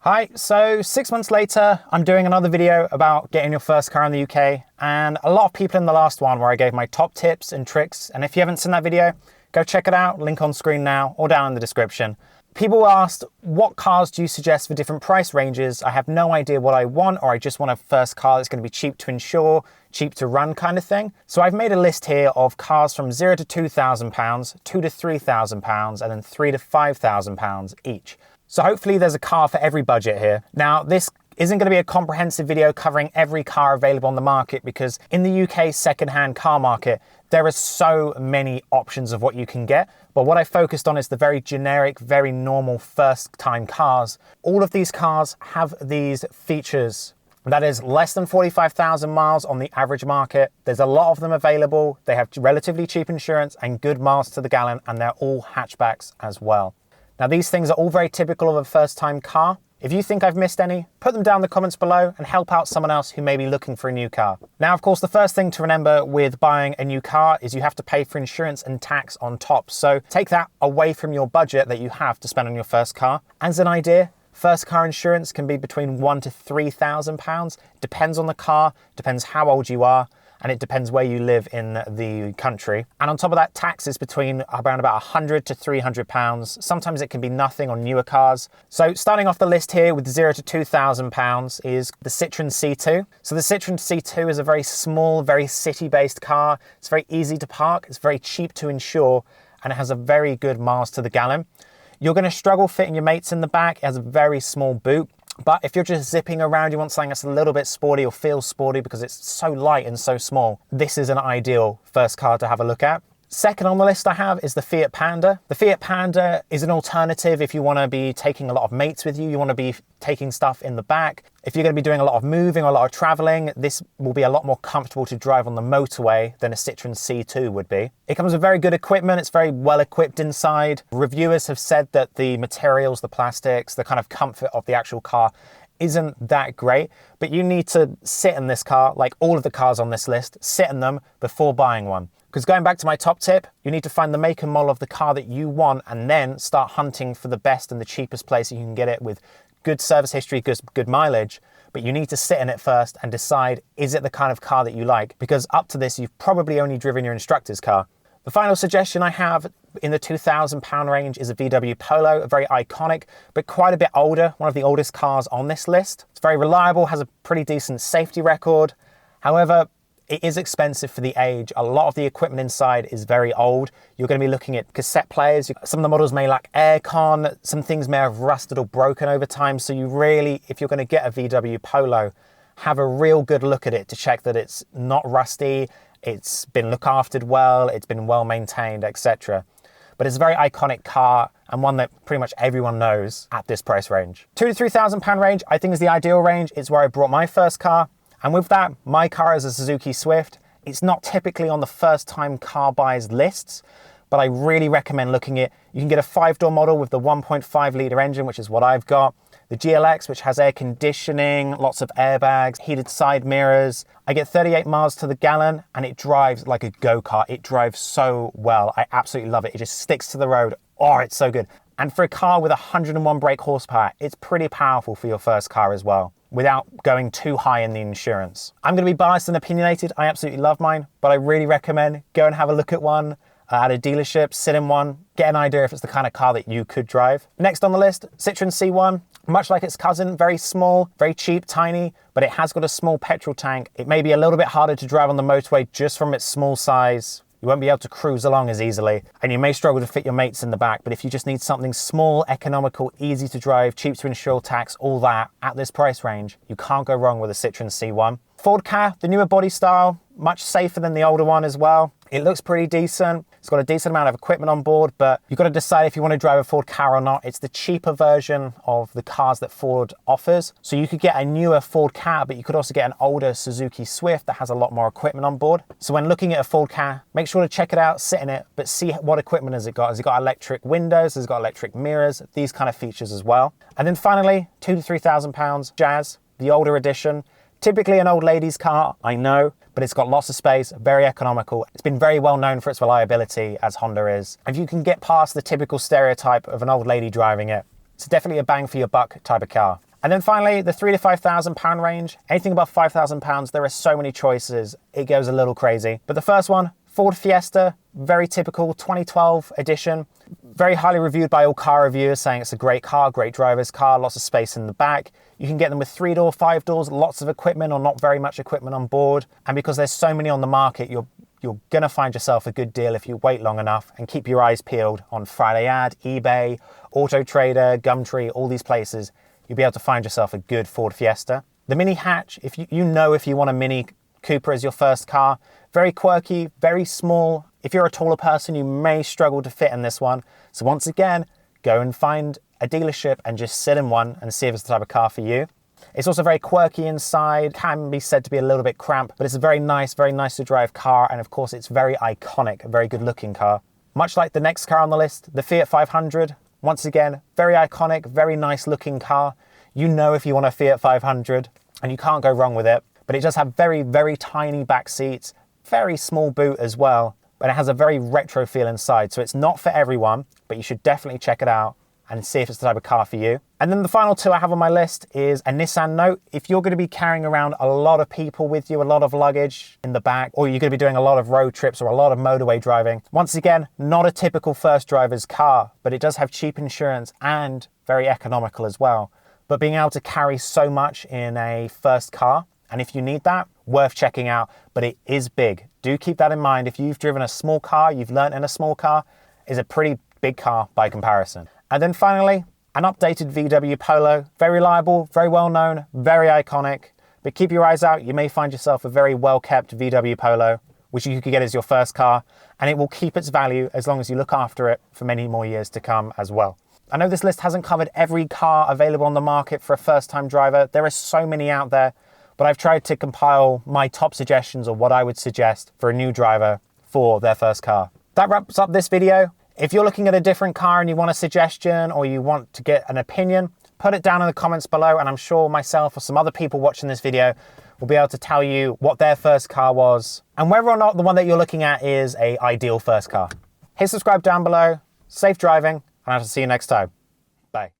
Hi, so 6 months later, I'm doing another video about getting your first car in the UK, and a lot of people in the last one where I gave my top tips and tricks, and if you haven't seen that video, go check it out, link on screen now or down in the description. People asked, what cars do you suggest for different price ranges? I have no idea what I want, or I just want a first car that's going to be cheap to insure, cheap to run kind of thing. So I've made a list here of cars from £0 to £2,000, £2 to £3,000, and then £3 to £5,000 each. So hopefully there's a car for every budget here. Now, this isn't going to be a comprehensive video covering every car available on the market, because in the UK second-hand car market, there are so many options of what you can get. But what I focused on is the very generic, very normal first-time cars. All of these cars have these features. That is less than 45,000 miles on the average market. There's a lot of them available. They have relatively cheap insurance and good miles to the gallon, and they're all hatchbacks as well. Now, these things are all very typical of a first-time car. If you think I've missed any, put them down in the comments below and help out someone else who may be looking for a new car. Now, of course, the first thing to remember with buying a new car is you have to pay for insurance and tax on top. So take that away from your budget that you have to spend on your first car. As an idea, first car insurance can be between £1,000 to £3,000. Depends on the car, depends how old you are, and it depends where you live in the country. And on top of that, tax is between around about £100 to £300. Sometimes it can be nothing on newer cars. So starting off the list here with £0 to £2,000 is the Citroen C2. So the Citroen C2 is a very small, very city-based car. It's very easy to park, it's very cheap to insure, and it has a very good miles to the gallon. You're going to struggle fitting your mates in the back. It has a very small boot. But if you're just zipping around, you want something that's a little bit sporty or feels sporty because it's so light and so small, this is an ideal first car to have a look at. Second on the list I have is the Fiat Panda. The Fiat Panda is an alternative if you want to be taking a lot of mates with you, you want to be taking stuff in the back. If you're going to be doing a lot of moving or a lot of traveling, this will be a lot more comfortable to drive on the motorway than a Citroen C2 would be. It comes with very good equipment, it's very well equipped inside. Reviewers have said that the materials, the plastics, the kind of comfort of the actual car isn't that great, but you need to sit in this car, like all of the cars on this list, sit in them before buying one. Because going back to my top tip, you need to find the make and model of the car that you want and then start hunting for the best and the cheapest place you can get it with good service history, good mileage. But you need to sit in it first and decide, is it the kind of car that you like? Because up to this, you've probably only driven your instructor's car. The final suggestion I have in the £2,000 range is a VW Polo, a very iconic, but quite a bit older, one of the oldest cars on this list. It's very reliable, has a pretty decent safety record. However, it is expensive for the age. A lot of the equipment inside is very old. You're going to be looking at cassette players. Some of the models may lack aircon. Some things may have rusted or broken over time. So you really, if you're going to get a VW Polo, have a real good look at it to check that it's not rusty, it's been looked after well, it's been well maintained, etc. But it's a very iconic car and one that pretty much everyone knows at this price range. £2,000 to £3,000 range, I think is the ideal range. It's where I bought my first car. And with that, my car is a Suzuki Swift. It's not typically on the first time car buyers lists, but I really recommend looking at, you can get a 5-door model with the 1.5 litre engine, which is what I've got. The GLX, which has air conditioning, lots of airbags, heated side mirrors. I get 38 miles to the gallon and it drives like a go-kart. It drives so well. I absolutely love it. It just sticks to the road. Oh, it's so good. And for a car with 101 brake horsepower, it's pretty powerful for your first car as well, without going too high in the insurance. I'm going to be biased and opinionated. I absolutely love mine, but I really recommend go and have a look at one at a dealership, sit in one, get an idea if it's the kind of car that you could drive. Next on the list, Citroen C1. Much like its cousin, very small, very cheap, tiny, but it has got a small petrol tank. It may be a little bit harder to drive on the motorway just from its small size. You won't be able to cruise along as easily, and you may struggle to fit your mates in the back, but if you just need something small, economical, easy to drive, cheap to insure, tax, all that, at this price range, you can't go wrong with a Citroen C1. Ford Ka, the newer body style, much safer than the older one as well. It looks pretty decent. It's got a decent amount of equipment on board, but you've got to decide if you want to drive a Ford Ka or not. It's the cheaper version of the cars that Ford offers. So you could get a newer Ford Ka, but you could also get an older Suzuki Swift that has a lot more equipment on board. So when looking at a Ford Ka, make sure to check it out, sit in it, but see what equipment has it got. Has it got electric windows? Has it got electric mirrors? These kind of features as well. And then finally, £2,000 to £3,000 Jazz, the older edition. Typically an old lady's car, I know, but it's got lots of space, very economical. It's been very well known for its reliability, as Honda is. If you can get past the typical stereotype of an old lady driving it, it's definitely a bang for your buck type of car. And then finally, the £3,000 to £5,000 range. Anything above £5,000, there are so many choices, it goes a little crazy. But the first one, Ford Fiesta, very typical 2012 edition. Very highly reviewed by all car reviewers, saying it's a great car, great driver's car, lots of space in the back. You can get them with 3-door, 5 doors, lots of equipment or not very much equipment on board. And because there's so many on the market, you're gonna find yourself a good deal if you wait long enough and keep your eyes peeled on Friday Ad, eBay, Auto Trader, Gumtree, all these places. You'll be able to find yourself a good Ford Fiesta. The mini hatch, if you want a Mini Cooper as your first car, very quirky, very small. If you're a taller person, you may struggle to fit in this one. So once again, go and find a dealership and just sit in one and see if it's the type of car for you. It's also very quirky inside, can be said to be a little bit cramped, but it's a very nice to drive car. And of course, it's very iconic, a very good looking car. Much like the next car on the list, the Fiat 500. Once again, very iconic, very nice looking car. You know if you want a Fiat 500 and you can't go wrong with it, but it does have very tiny back seats, very small boot as well, but it has a very retro feel inside. So it's not for everyone, but you should definitely check it out and see if it's the type of car for you. And then the final two I have on my list is a Nissan Note. If you're going to be carrying around a lot of people with you, a lot of luggage in the back, or you're going to be doing a lot of road trips or a lot of motorway driving, once again, not a typical first driver's car, but it does have cheap insurance and very economical as well. But being able to carry so much in a first car, and if you need that, worth checking out, but it is big. Do keep that in mind. If you've driven a small car, you've learnt in a small car, it's a pretty big car by comparison. And then finally, an updated VW Polo. Very reliable, very well known, very iconic. But keep your eyes out, you may find yourself a very well-kept VW Polo, which you could get as your first car, and it will keep its value as long as you look after it for many more years to come as well. I know this list hasn't covered every car available on the market for a first-time driver. There are so many out there, but I've tried to compile my top suggestions of what I would suggest for a new driver for their first car. That wraps up this video. If you're looking at a different car and you want a suggestion or you want to get an opinion, put it down in the comments below, and I'm sure myself or some other people watching this video will be able to tell you what their first car was and whether or not the one that you're looking at is an ideal first car. Hit subscribe down below, safe driving, and I'll see you next time. Bye.